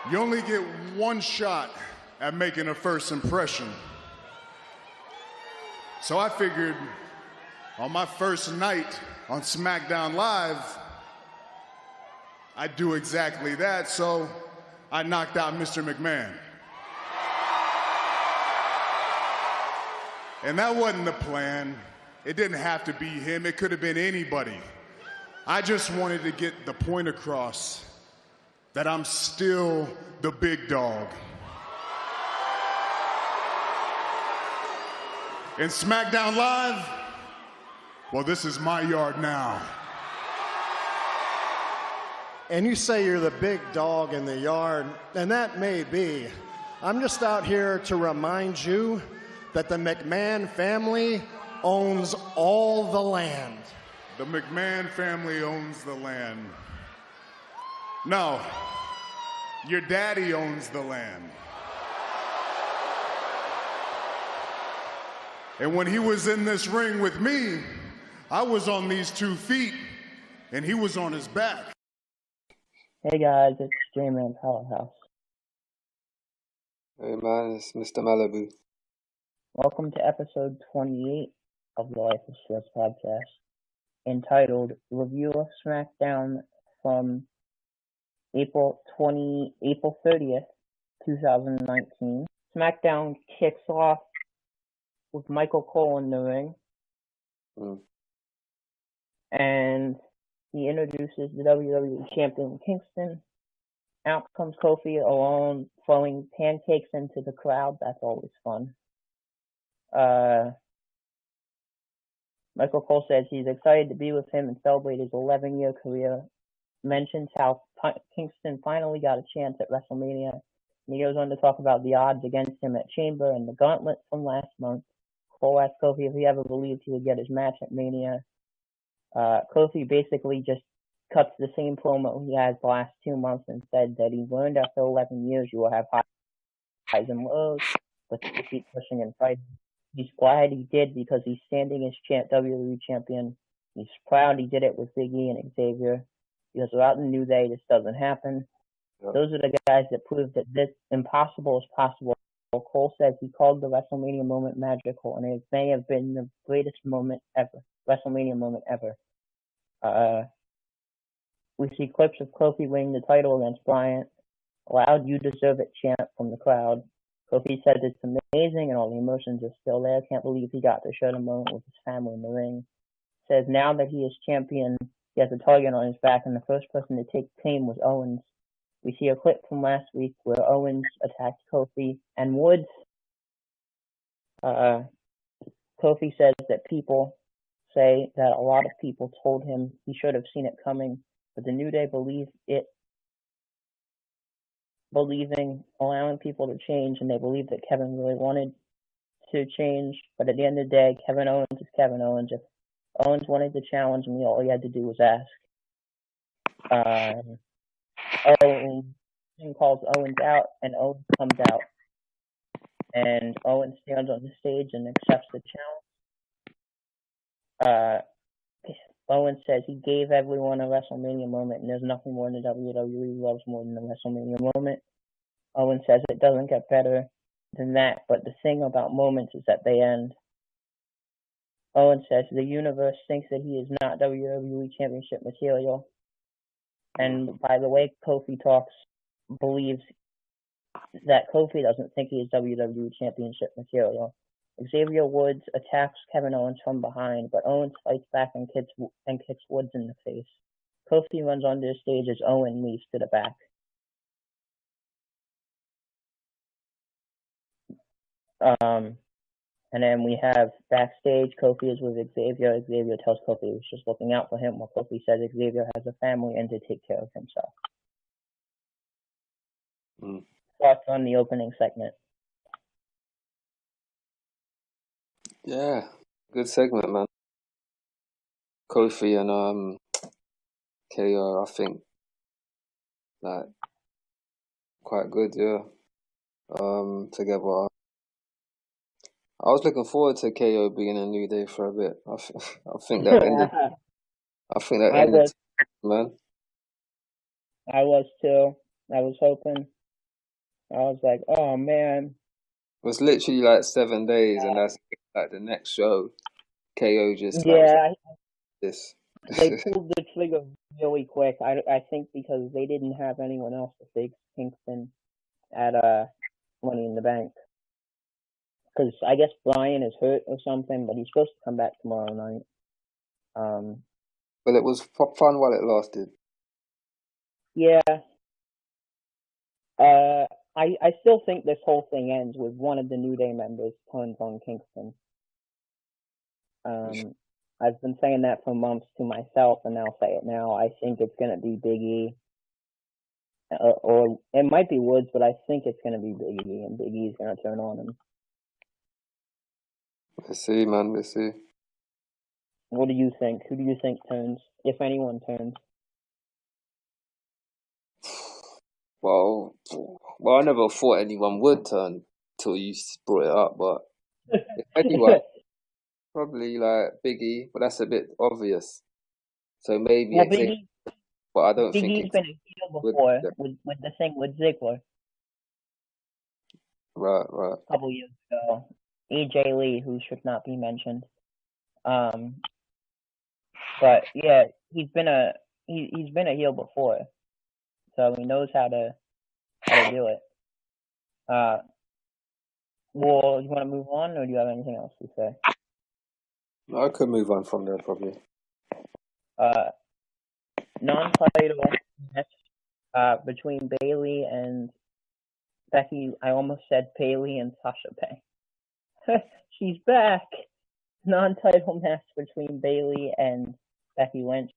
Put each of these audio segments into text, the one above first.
You only get one shot at making a first impression. So I figured on my first night on SmackDown Live, I'd do exactly that, so I knocked out Mr. McMahon. And that wasn't the plan. It didn't have to be him. It could have been anybody. I just wanted to get the point across that I'm still the big dog. In SmackDown Live, well, this is my yard now. And you say you're the big dog in the yard, and that may be. I'm just out here to remind you that the McMahon family owns all the land. The McMahon family owns the land. No, your daddy owns the land. And when he was in this ring with me, I was on these 2 feet, and he was on his back. Hey guys, it's J-Man Powerhouse. Hey man, it's Mr. Malibu. Welcome to episode 28 of the Life of Sports podcast, entitled Review of SmackDown from April 30th, 2019. SmackDown kicks off with Michael Cole in the ring. And he introduces the WWE Champion Kingston. Out comes Kofi alone, throwing pancakes into the crowd. That's always fun. Michael Cole says he's excited to be with him and celebrate his 11-year career. Mentions how Kingston finally got a chance at WrestleMania. And he goes on to talk about the odds against him at Chamber and the gauntlet from last month. Cole asked Kofi if he ever believed he would get his match at Mania. Kofi basically just cuts the same promo he has the last 2 months and said that he learned after 11 years you will have highs and lows, but you keep pushing and fighting. He's glad he did because he's standing as WWE champion. He's proud he did it with Big E and Xavier because without the New Day, this doesn't happen. Yep. Those are the guys that prove that this impossible is possible. Cole says he called the WrestleMania moment magical, and it may have been the greatest moment ever, WrestleMania moment ever. We see clips of Kofi winning the title against Bryant. Loud, "You deserve it" chant from the crowd. Kofi says it's amazing and all the emotions are still there. Can't believe he got to share the moment with his family in the ring. Says now that he is champion, he has a target on his back, and the first person to take claim was Owens. We see a clip from last week where Owens attacked Kofi and Woods. Kofi says that people say that a lot of people told him he should have seen it coming, but the New Day believing, allowing people to change, and they believe that Kevin really wanted to change. But at the end of the day, Kevin Owens is Kevin Owens. If Owens wanted to challenge me, all he had to do was ask. Owens calls Owens out, and Owens comes out. And Owens stands on the stage and accepts the challenge. Owens says he gave everyone a WrestleMania moment, and there's nothing more than the WWE loves more than the WrestleMania moment. Owens says it doesn't get better than that, but the thing about moments is that they end. Owens says the universe thinks that he is not WWE Championship material. And by the way Kofi talks, believes that Kofi doesn't think he is WWE Championship material. Xavier Woods attacks Kevin Owens from behind, but Owens fights back and kicks Woods in the face. Kofi runs onto the stage as Owens leaves to the back. And then we have backstage, Kofi is with Xavier. Xavier tells Kofi he was just looking out for him, while Kofi says Xavier has a family and to take care of himself. Thoughts on the opening segment? Yeah, good segment, man. Kofi and KO, I think, like, quite good, yeah. Together. I was looking forward to KO being a New Day for a bit. I think that ended. I think that ended, man. I was too. I was hoping I was like, oh man. It was literally like 7 days, and that's like the next show. KO just like was like Yeah, this. they pulled the trigger really quick. I think because they didn't have anyone else to face Kingston at Money in the Bank. Because I guess Brian is hurt or something, but he's supposed to come back tomorrow night. But it was fun while it lasted. Yeah. I still think this whole thing ends with one of the New Day members turns on Kingston. I've been saying that for months to myself, and I'll say it now. I think it's gonna be Big E, or it might be Woods, but I think it's gonna be Big E, and Big E's gonna turn on him. Let's see, man. Let's see. What do you think? Who do you think turns, if anyone turns? Well, I never thought anyone would turn till you brought it up. But if anyone, probably like Biggie, but that's a bit obvious. So maybe Well, Xavier, but I don't Big think E's been a heel before with the thing with Ziggler. Right. A couple years ago. AJ Lee, who should not be mentioned. But yeah, he's been a heel before, so he knows how to do it. Well, you want to move on, or do you have anything else to say? I could move on from there probably. Non-title match between Bayley and Becky. I almost said Bayley and Sasha Banks. She's back. Non-title match between Bayley and Becky Lynch.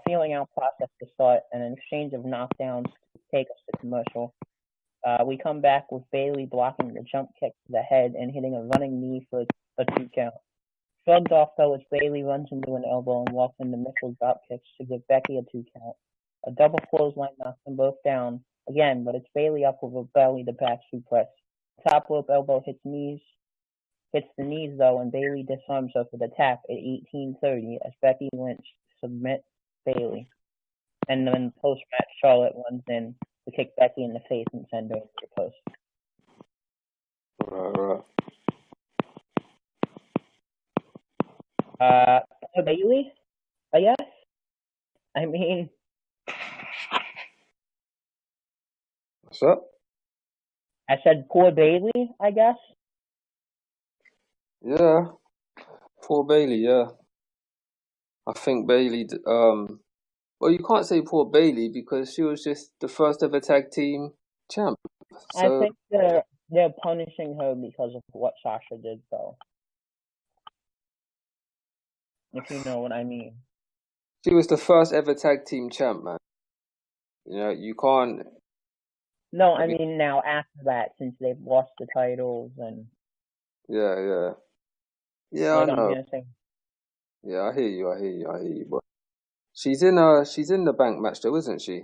Feeling out process to start, and an exchange of knockdowns to take us to commercial. We come back with Bayley blocking the jump kick to the head and hitting a running knee for a 2 count. Shrugged off though as Bayley runs into an elbow and walks into missile drop kicks to give Becky a 2 count. A double clothesline knocks them both down again, but it's Bayley up with a belly to back suplex. Top rope elbow hits the knees though, and Bayley disarms her for the tap at 18:30 as Becky Lynch submits Bayley. And then post-match, Charlotte runs in to kick Becky in the face and send her to the post. Right. Bayley, I guess. I mean, What's up? I said poor Bayley, I guess. Yeah, poor Bayley. Yeah, I think Bayley. Well, you can't say poor Bayley because she was just the first ever tag team champ. So I think they're punishing her because of what Sasha did, though. If you know what I mean. she was the first ever tag team champ, man. You know, you can't. No, I mean now after that, since they've lost the titles and. Yeah. I know. Yeah, I hear you. But she's in the bank match though, isn't she?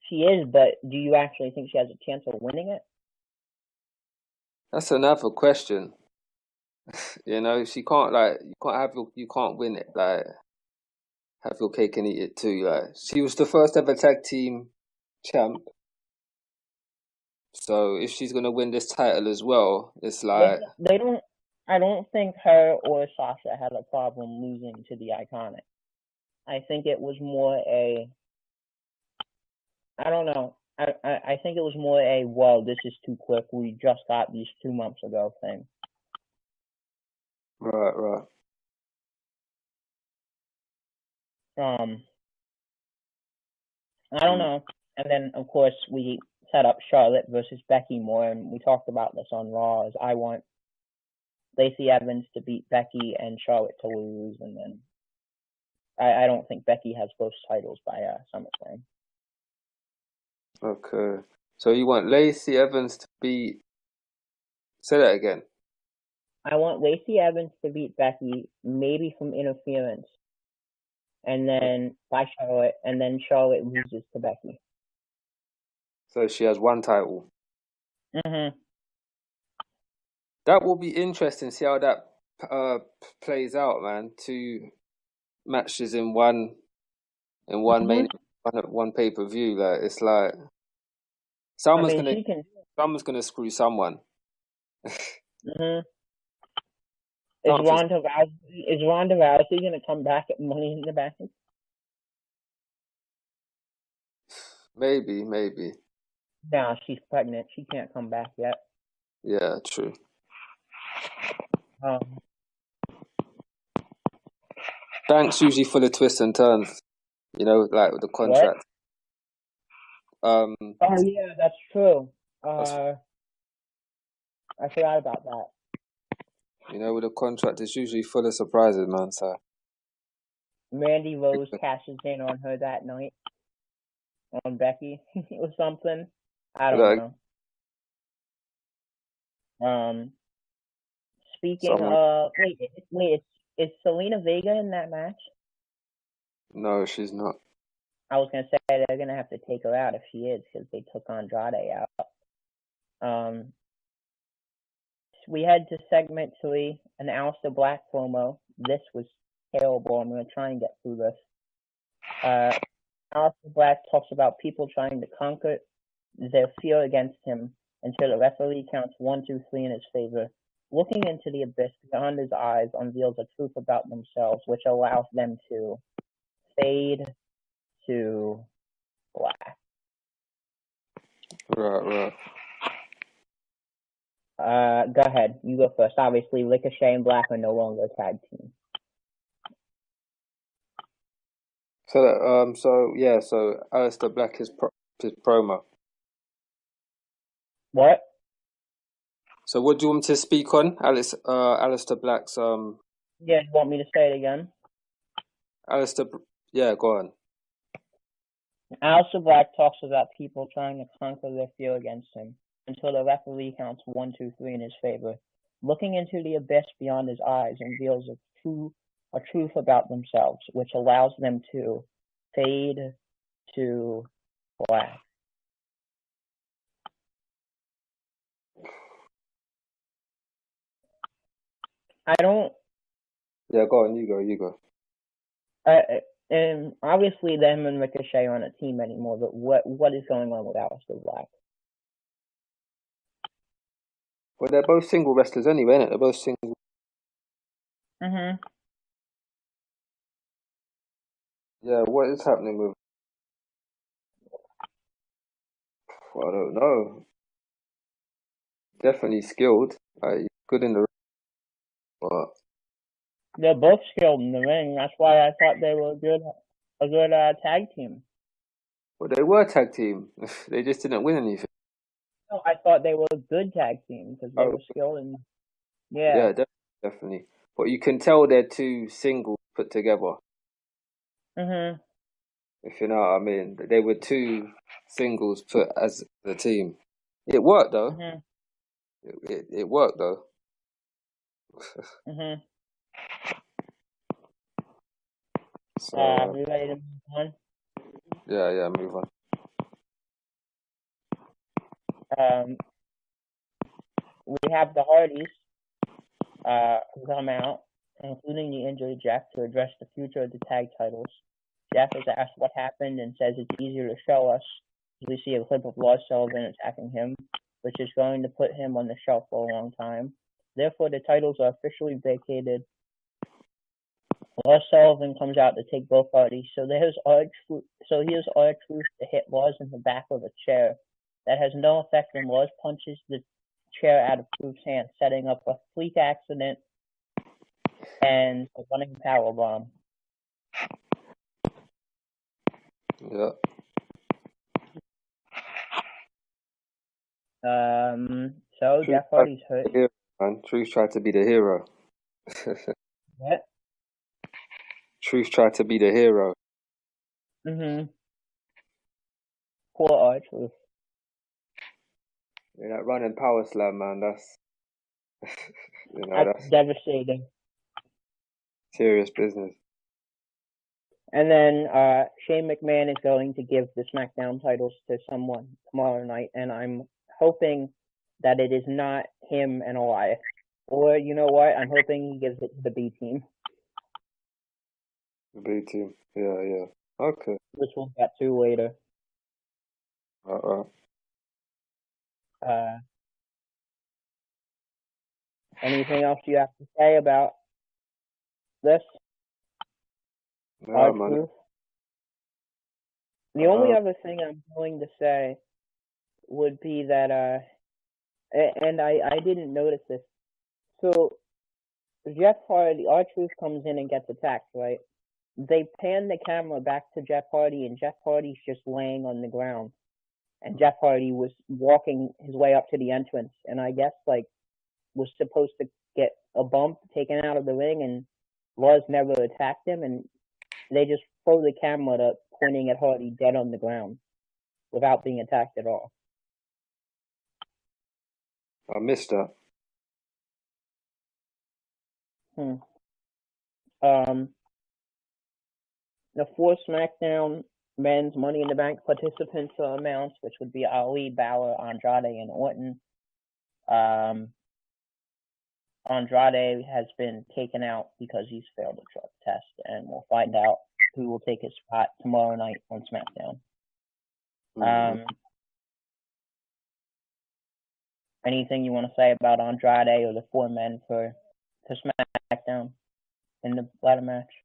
She is, but do you actually think she has a chance of winning it? That's another question. You know, she can't you can't win it, like have your cake and eat it too. Like she was the first ever tag team champ. So if she's gonna win this title as well, it's like they don't. I don't think her or Sasha had a problem losing to the Iconic. I think it was more a. I don't know. I think it was more a, well, this is too quick. We just got these 2 months ago thing. Right. I don't know. And then, of course, we set up Charlotte versus Becky more, and we talked about this on Raw, as I want Lacey Evans to beat Becky and Charlotte to lose, and then I don't think Becky has both titles by SummerSlam. Okay. So you want Lacey Evans to beat... Say that again. I want Lacey Evans to beat Becky, maybe from interference, and then by Charlotte, and then Charlotte loses to Becky. So she has one title. Mm-hmm. That will be interesting. See how that plays out, man. 2 matches in one main one pay-per-view. Like it's like Someone's mean, gonna she can. someone's gonna screw someone. Mm-hmm. Is Chances, Ronda Rousey gonna come back at Money in the Bank? maybe. No, she's pregnant. She can't come back yet. Yeah, true. Um, Bank's usually full of twists and turns. You know, like with the what? contract. Um, Oh yeah, that's true. that's, I forgot about that. you know, with the contract, it's usually full of surprises, man. So Mandy Rose cashes in on her that night on Becky or something. I don't like know. Speaking someone. of, wait, is Selena Vega in that match? No, she's not. I was gonna say they're gonna have to take her out if she is because they took Andrade out. We head to segment 3, an Aleister Black promo. This was terrible. I'm gonna try and get through this. Aleister Black talks about people trying to conquer their fear against him until the referee counts 1, 2, 3 in his favor. Looking into the abyss beyond his eyes unveils a truth about themselves, which allows them to fade to black. Right. Go ahead. You go first. Obviously, Ricochet and Black are no longer a tag team. So Aleister Black his promo. What? So what do you want me to speak on? Aleister Black's Yeah, you want me to say it again? Yeah, go on. Aleister Black talks about people trying to conquer their fear against him until the referee counts 1, 2, 3 in his favor. Looking into the abyss beyond his eyes reveals a truth about themselves, which allows them to fade to black. I don't. Yeah, go on. You go. And obviously, them and Ricochet aren't a team anymore. But what is going on with Aleister Black? Well, they're both single wrestlers anyway, innit? They're both single. Mhm. Yeah, what is happening with? Well, I don't know. Definitely skilled. Good in the ring, but They're both skilled in the ring. That's why I thought they were a good tag team. well, they were a tag team. They just didn't win anything. No, I thought they were a good tag team because they were skilled and Yeah, definitely. But you can tell they're two singles put together. Mhm. If you know what I mean. They were two singles put as the team. It worked though. Mhm. It worked though. Mhm. So We ready to move on? yeah, move on. We have the Hardys who come out, including the injured Jeff, to address the future of the tag titles. Jeff is asked what happened and says it's easier to show us. We see a clip of Lars Sullivan attacking him, which is going to put him on the shelf for a long time. Therefore, the titles are officially vacated. Lars Sullivan comes out to take both parties. So here's R-Truth to hit Lars in the back with a chair. That has no effect when Lars punches the chair out of Truth's hand, setting up a freak accident and a running powerbomb. Yeah. So Jeff Hardy's hurt. Truth tried to be the hero. What? Truth tried to be the hero. Poor R-Truth. Yeah, that running power slam, man. That's that's devastating. serious business. And then Shane McMahon is going to give the SmackDown titles to someone tomorrow night, and I'm hoping that it is not him and Elias. Or, you know what? I'm hoping he gives it to the B team. The B team. Yeah. Okay. Which we'll get to later. Right. Uh, anything else you have to say about this? No, man. Truth? The only other thing I'm going to say would be that, and I didn't notice this. So Jeff Hardy, R-Truth comes in and gets attacked, right? They pan the camera back to Jeff Hardy, and Jeff Hardy's just laying on the ground. And Jeff Hardy was walking his way up to the entrance, and I guess, like, was supposed to get a bump taken out of the ring, and Lars never attacked him, and they just throw the camera to pointing at Hardy dead on the ground without being attacked at all. I missed that. The 4 SmackDown men's Money in the Bank participants are announced, which would be Ali, Balor, Andrade, and Orton. Andrade has been taken out because he's failed the drug test, and we'll find out who will take his spot tomorrow night on SmackDown. Anything you want to say about Andrade or the 4 men for SmackDown in the ladder match?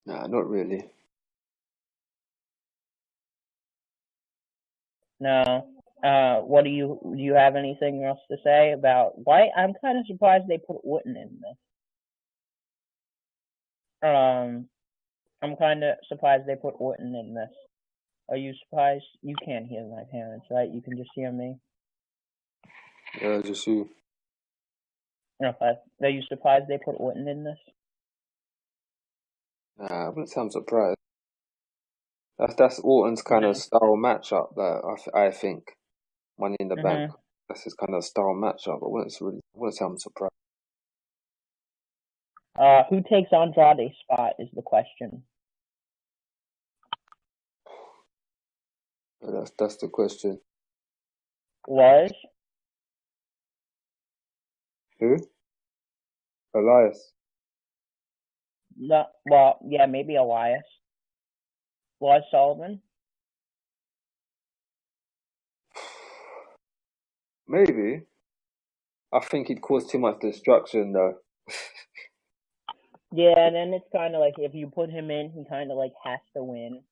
Nah, not really. No. What do you have anything else to say about why? I'm kind of surprised they put Orton in this. I'm kind of surprised they put Orton in this. Are you surprised? You can't hear my parents, right? You can just hear me. Yeah, just you. Okay. Are you surprised they put Orton in this? Nah, I wouldn't say I'm surprised. That's Orton's kind of style matchup that I think. Money in the Bank. That's his kind of style matchup. I wouldn't say I'm surprised. Who takes Andrade's spot is the question. That's the question. Was? Who? Elias. No, well, yeah, maybe Elias. Was Sullivan? Maybe. I think he'd cause too much destruction, though. Yeah, and then it's kind of like if you put him in, he kind of like has to win.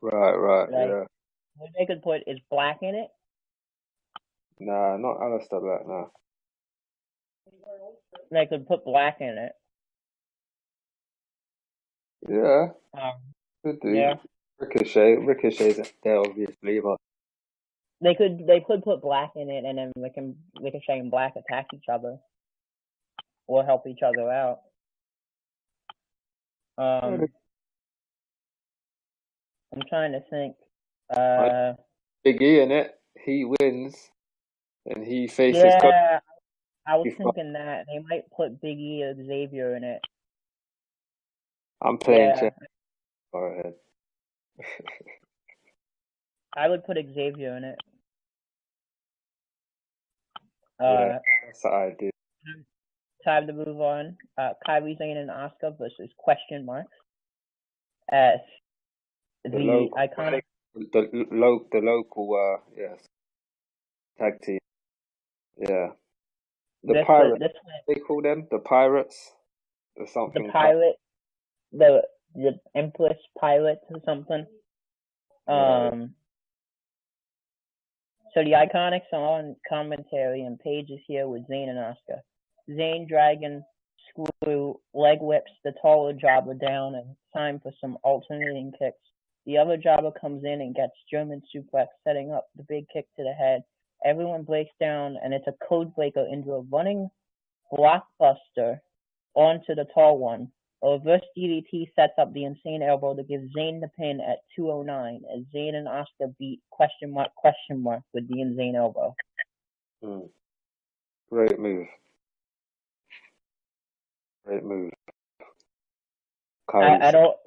Right, like, yeah. What they could put is Black in it. Nah, not Alistair Black, nah. They could put Black in it. Yeah. Could do. Yeah. Ricochet's there, obviously, but They could put Black in it, and then Ricochet and Black attack each other or help each other out. I'm trying to think. Big E in it. He wins, and he faces. Yeah, I was thinking that they might put Big E or Xavier in it. I'm playing check. Go ahead. I would put Xavier in it. Yeah, that's the idea. Time to move on. Kairi Sane and Asuka versus question marks as the iconic. The local, yes, tag team. Yeah. The Pirates. They call them the Pirates or something. The Pirate, the Empress Pirates or something. So the Iconics are on commentary, and Paige is here with Zayn and Asuka. Zayn dragging screw leg whips the taller jobber down, and time for some alternating kicks. The other jobber comes in and gets German suplex, setting up the big kick to the head. Everyone breaks down, and it's a code breaker into a running blockbuster onto the tall one. A reverse DDT sets up the insane elbow to give Zayn the pin at 2:09 as Zayn and Asuka beat question mark with the insane elbow. Great move. Great move. I don't.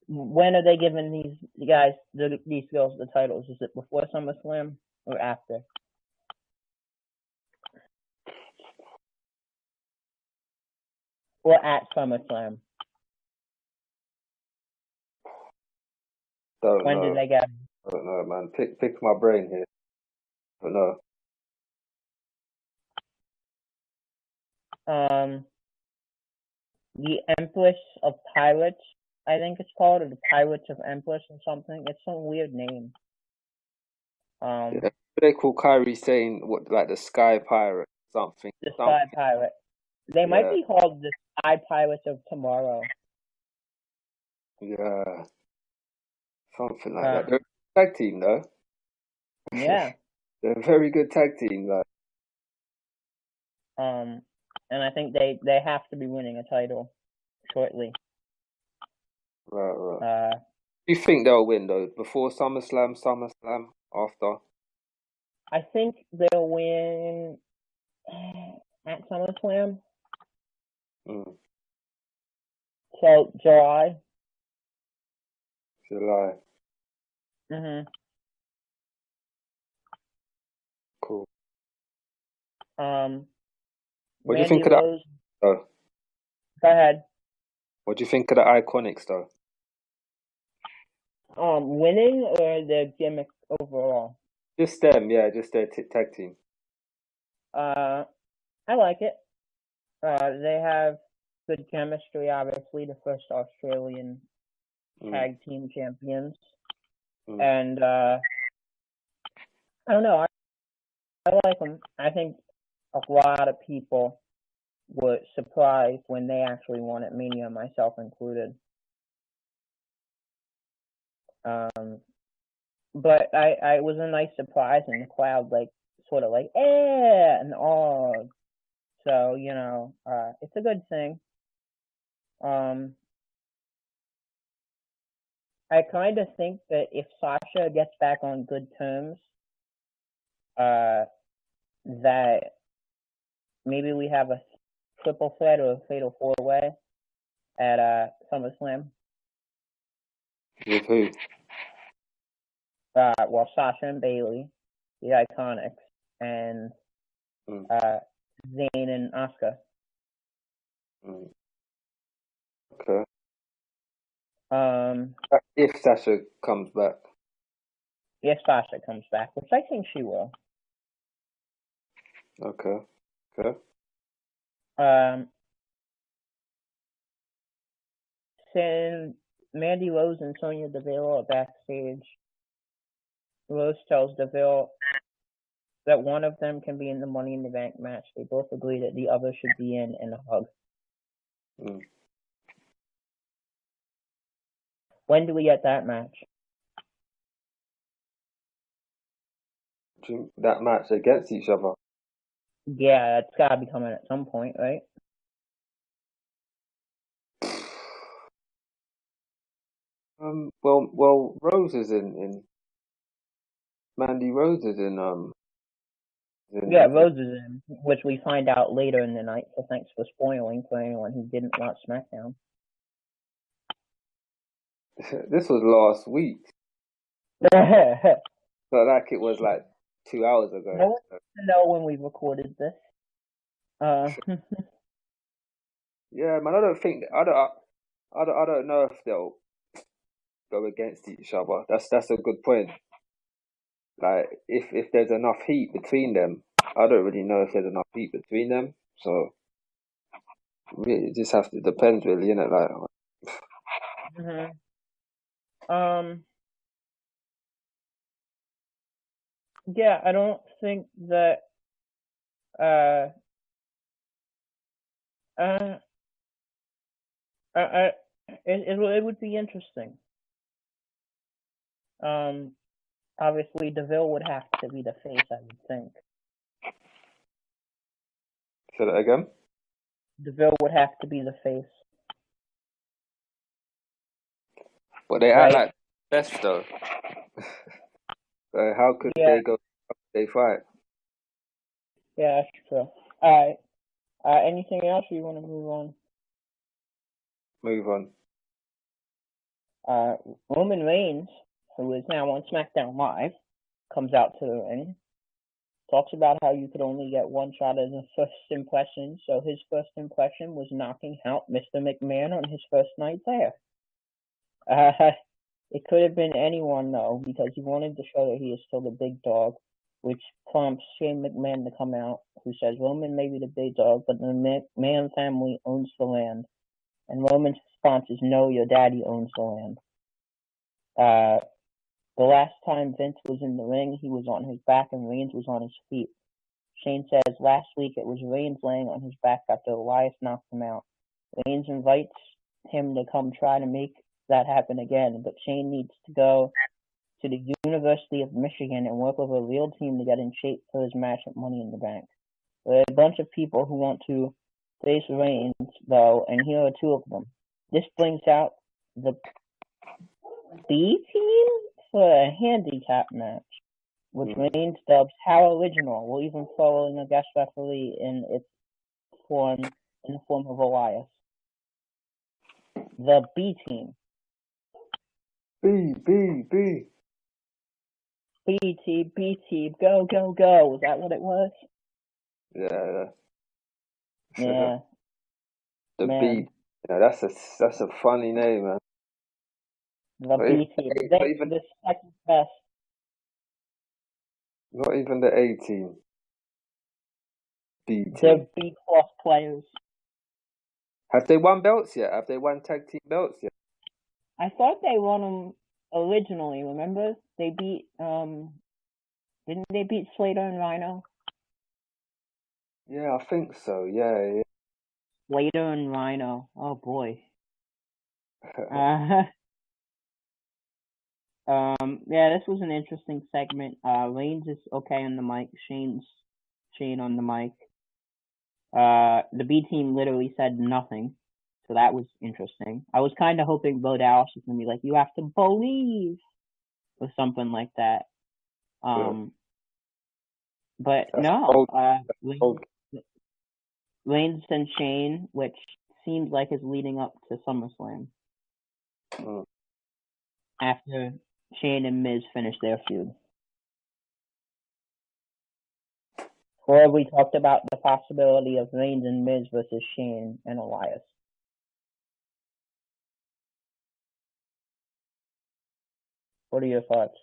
When are they giving these guys, these girls, the titles? Is it before SummerSlam or after? Or at SummerSlam? Don't when know. did they get them? I don't know, man. Pick my brain here. I don't know. The Empress of Pirates, I think it's called, or the Pirates of Empress or something. It's some weird name. Yeah. They call Kyrie saying what, like the Sky Pirate, something. The Sky Pirate. They might Yeah. be called the Sky Pirates of Tomorrow. Yeah. Something like that. They're a tag team, though. Yeah. They're a very good tag team, like. And I think they have to be winning a title shortly. Right. Do you think they'll win though? Before SummerSlam, after? I think they'll win at SummerSlam. So July. Cool. What do you think of that? Go ahead. What do you think of the Iconics though? Winning or the gimmick overall? Just them, yeah, just their tag team. I like it. They have good chemistry, obviously, the first Australian tag team champions. And I don't know, I like them. I think a lot of people were surprised when they actually won at Mania, myself included. But I was a nice surprise in the crowd, like sort of like and all. So it's a good thing. I kind of think that if Sasha gets back on good terms, that maybe we have a triple threat or a fatal four-way at SummerSlam. With who? Well, Sasha and Bayley, the Iconics, and Zayn and Asuka. Okay. If Sasha comes back. If Sasha comes back, which I think she will. Okay. Since Mandy Rose and Sonya Deville are backstage, Rose tells Deville that one of them can be in the Money in the Bank match. They both agree that the other should be in a hug. When do we get that match? That match against each other? Yeah, it's gotta be coming at some point, right? Well, Rose is in Mandy Rose is in yeah, Rose is in, which we find out later in the night, so thanks for spoiling for anyone who didn't watch SmackDown. This was last week. So like it was like 2 hours ago. No one wants to know when we recorded this. Yeah, man, I don't know if they'll go against each other. That's a good point. Like if there's enough heat between them, I don't really know if there's enough heat between them. So really, it just has to depend, really, innit? Like. Yeah, I don't think that. It would be interesting. Obviously, Deville would have to be the face, I would think. Say that again? Deville would have to be the face. But they act like best, though. So how could they go? They fight? Yeah, that's true. All right. Anything else, or you want to move on? Move on. Roman Reigns, who is now on SmackDown Live, comes out to the ring, talks about how you could only get one shot at the first impression, so his first impression was knocking out Mr. McMahon on his first night there. It could have been anyone, though, because he wanted to show that he is still the big dog, which prompts Shane McMahon to come out, who says Roman may be the big dog, but the McMahon family owns the land. And Roman's response is, no, your daddy owns the land. The last time Vince was in the ring, he was on his back and Reigns was on his feet. Shane says last week it was Reigns laying on his back after Elias knocked him out. Reigns invites him to come try to make that happen again, but Shane needs to go to the University of Michigan and work with a real team to get in shape for his match at Money in the Bank. There are a bunch of people who want to face Reigns, though, and here are two of them. This brings out the B team for a handicap match, which Reigns dubs How Original, while even following a guest referee in the form of Elias. The B team. B. B team, go, go, go. Was that what it was? Yeah. Yeah. The Man. B. Yeah, that's a funny name, man. The B team. The second best. Not even the A team. B team. The B plus players. Have they won belts yet? Have they won tag team belts yet? I thought they won them originally, remember? They beat, didn't they beat Slater and Rhino? Yeah, I think so, yeah. Slater and Rhino. Oh, boy. Yeah, this was an interesting segment. Reigns is okay on the mic. Shane on the mic. The B team literally said nothing, so that was interesting. I was kind of hoping Bo Dallas was gonna be like, "You have to believe," or something like that. But That's no. old. Reigns and Shane, which seems like is leading up to SummerSlam. After Shane and Miz finish their feud. Or we talked about the possibility of Reigns and Miz versus Shane and Elias. What are your thoughts?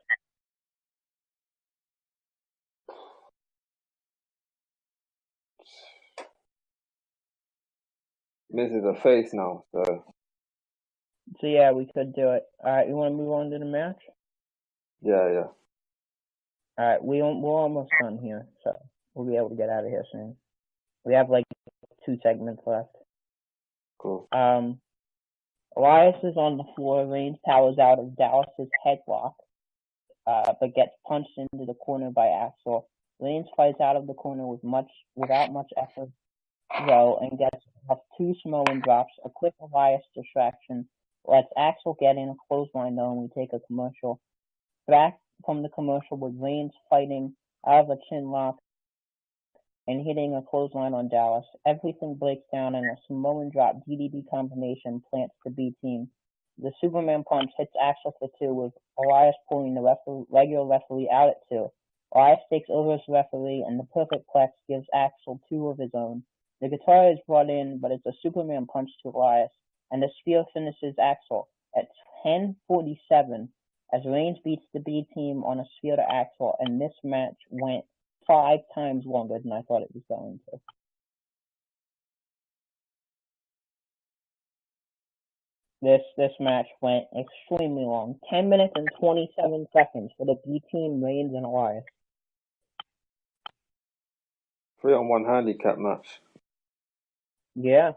Miz is a face now, so yeah, we could do it. Alright, you want to move on to the match? Yeah. Alright, we're almost done here, so we'll be able to get out of here soon. We have like 2 segments left. Cool. Elias is on the floor. Reigns powers out of Dallas's headlock, but gets punched into the corner by Axel. Reigns fights out of the corner without much effort, though, and gets off 2 Samoan drops. A quick Elias distraction lets Axel get in a clothesline, though, and we take a commercial. Back from the commercial with Reigns fighting out of a chin lock and hitting a clothesline on Dallas. Everything breaks down and a Samoan drop DDT combination plants the B team. The Superman punch hits Axel for 2 with Elias pulling the regular referee out at 2. Elias takes over as referee and the perfect plex gives Axel 2 of his own. The guitar is brought in, but it's a Superman punch to Elias, and the spear finishes Axel at 10:47 as Reigns beats the B team on a spear to Axel, and this match went 5 times longer than I thought it was going to. This match went extremely long. 10 minutes and 27 seconds for the B team, Reigns and Elias. 3-on-1 handicap match. Yeah.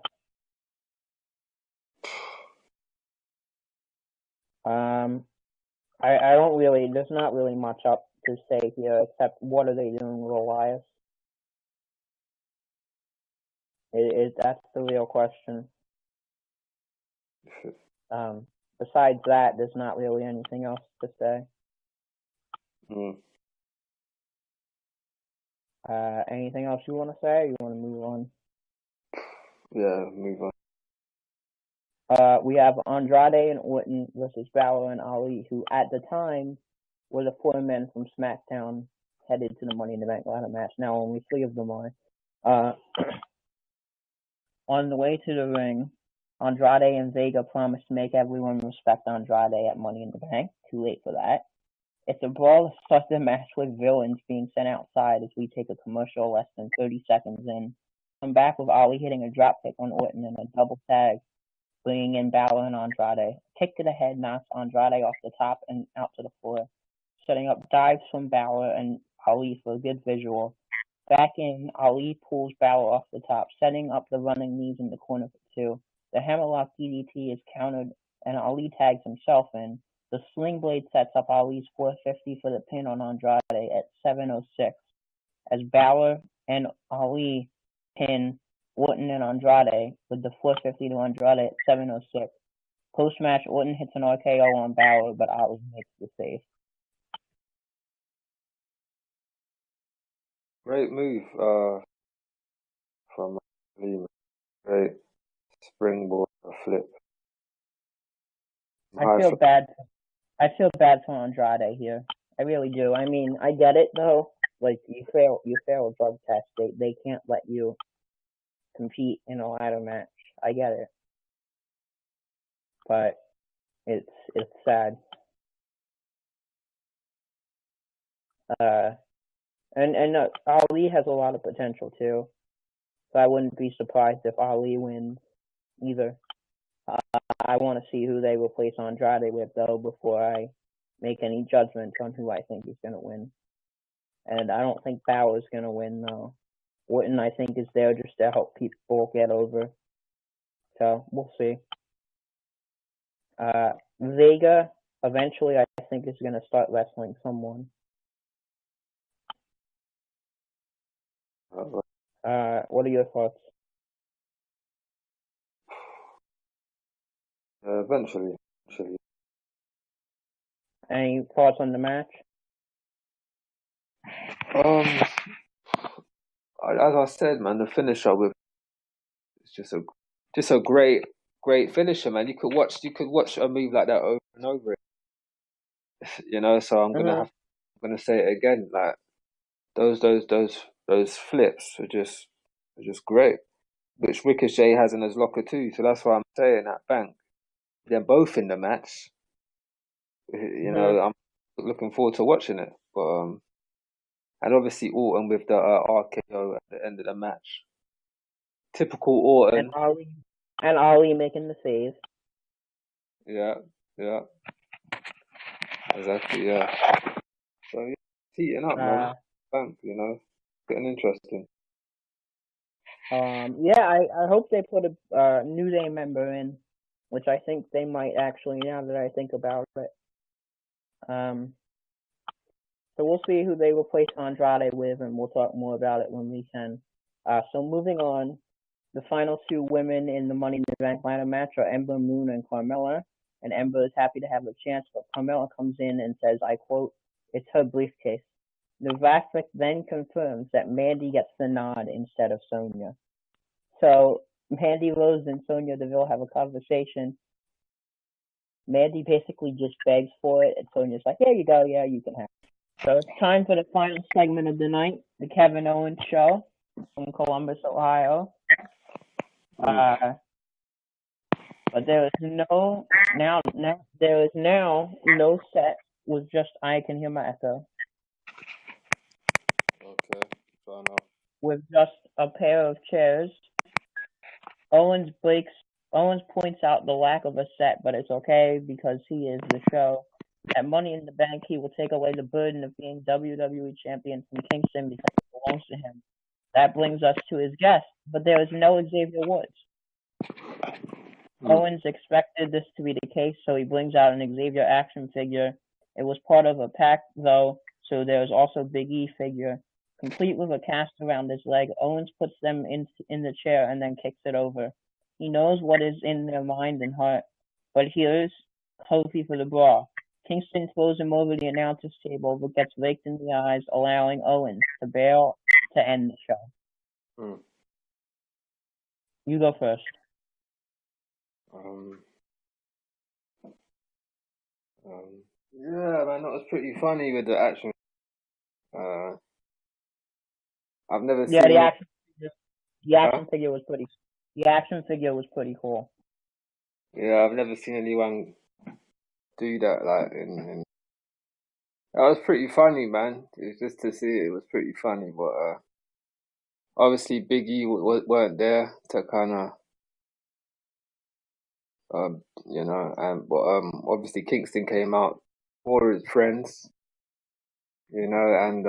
I don't really, there's not really much up to say here except what are they doing with Elias? That's the real question. Besides that, there's not really anything else to say. Anything else you want to say, or you want to move on? Yeah, move on. We have Andrade and Orton versus Balor and Ali, who at the time were the 4 men from SmackDown headed to the Money in the Bank ladder match. Now only 3 of them are. On the way to the ring, Andrade and Vega promised to make everyone respect Andrade at Money in the Bank. Too late for that. It's a brawl to start the match with villains being sent outside as we take a commercial less than 30 seconds in. Come back with Ali hitting a dropkick on Orton and a double tag, bringing in Balor and Andrade. Kick to the head knocks Andrade off the top and out to the floor, setting up dives from Balor and Ali for a good visual. Back in, Ali pulls Balor off the top, setting up the running knees in the corner for two. The hammerlock DDT is countered and Ali tags himself in. The sling blade sets up Ali's 450 for the pin on Andrade at 7:06 as Balor and Ali pin Orton and Andrade with the 450 to Andrade at 7:06. Post-match, Orton hits an RKO on Balor, but Ali makes the save. Great move from Lehman. Great springboard flip. I feel bad for Andrade here. I really do. I mean, I get it though. Like you fail a drug test, they can't let you compete in a ladder match. I get it, but it's sad. And Ali has a lot of potential too, so I wouldn't be surprised if Ali wins either. I want to see who they replace Andrade with though before I make any judgments on who I think is going to win. And I don't think Balor's going to win though. Orton, I think, is there just to help people get over. So we'll see. Vega eventually, I think, is going to start wrestling someone. What are your thoughts? Eventually. Any thoughts on the match? As I said, man, the finisher with it's just a great finisher, man. You could watch a move like that over and over, you know. So I'm gonna say it again. Like those flips are just great, which Ricochet has in his locker too. So that's why I'm saying that bang. They're both in the match. You know, I'm looking forward to watching it. But and obviously Orton with the RKO at the end of the match. Typical Orton. And Ali making the save. Yeah. Exactly, yeah. So yeah, heating up, man. Bang, you know, getting interesting. Yeah, I hope they put a New Day member in, which I think they might actually now that I think about it. So we'll see who they replace Andrade with, and we'll talk more about it when we can. So moving on, the final two women in the Money in the Bank ladder match are Ember Moon and Carmella, and Ember is happy to have a chance, but Carmella comes in and says, I quote, "It's her briefcase." Novak then confirms that Mandy gets the nod instead of Sonya. So Mandy Rose and Sonya Deville have a conversation. Mandy basically just begs for it, and Sonya's like, "Here you go, yeah, you can have it." So it's time for the final segment of the night, the Kevin Owens Show from Columbus, Ohio. But there is now no set with just I can hear my echo. Okay, fair enough. With just a pair of chairs. Owens points out the lack of a set, but it's okay because he is the show. At Money in the Bank, he will take away the burden of being WWE champion from Kingston because it belongs to him. That brings us to his guest, but there is no Xavier Woods. Owens expected this to be the case, so he brings out an Xavier action figure. It was part of a pack, though, so there's also Big E figure. Complete with a cast around his leg, Owens puts them in the chair and then kicks it over. He knows what is in their mind and heart, but here's Kofi for the brawl. Kingston throws him over the announcer's table, but gets raked in the eyes, allowing Owens to bail to end the show. You go first. Yeah, man, that was pretty funny with the action. I've never seen. The action figure was pretty. The action figure was pretty cool. Yeah, I've never seen anyone do that. Like, that was pretty funny, man. It was just to see it. It was pretty funny, but obviously Big E weren't there to kind of, but obviously Kingston came out for his friends, and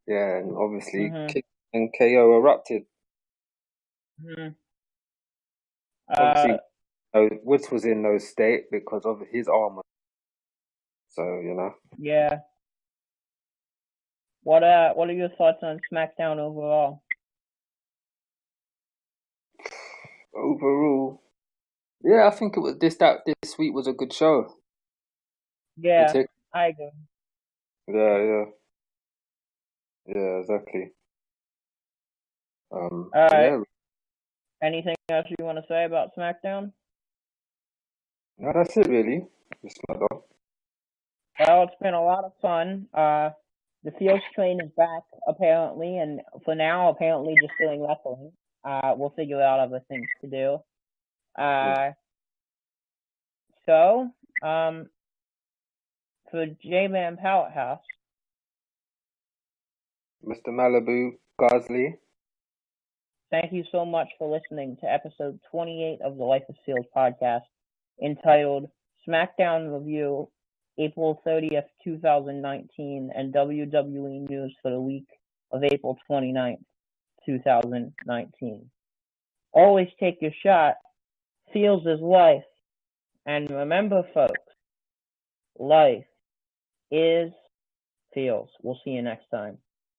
yeah, and obviously Mhm. Kingston and KO erupted. Mhm. Obviously, Woods was in no state because of his armor. So Yeah. What are your thoughts on SmackDown overall? overall, yeah, I think it was this week was a good show. Yeah, I agree. Yeah, yeah, exactly. All right. Yeah, Anything else you want to say about SmackDown? no, that's it really. It's not done. Well, it's been a lot of fun. The Fields train is back apparently, and for now, apparently just doing wrestling. We'll figure out other things to do. So, for J-Man Powerhouse, Mr. Malibu Garsley. thank you so much for listening to episode 28 of the Life of Seals podcast, entitled SmackDown Review, April 30th, 2019, and WWE News for the week of April 29th, 2019. Always take your shot. Seals is life. And remember, folks, life is Seals. We'll see you next time.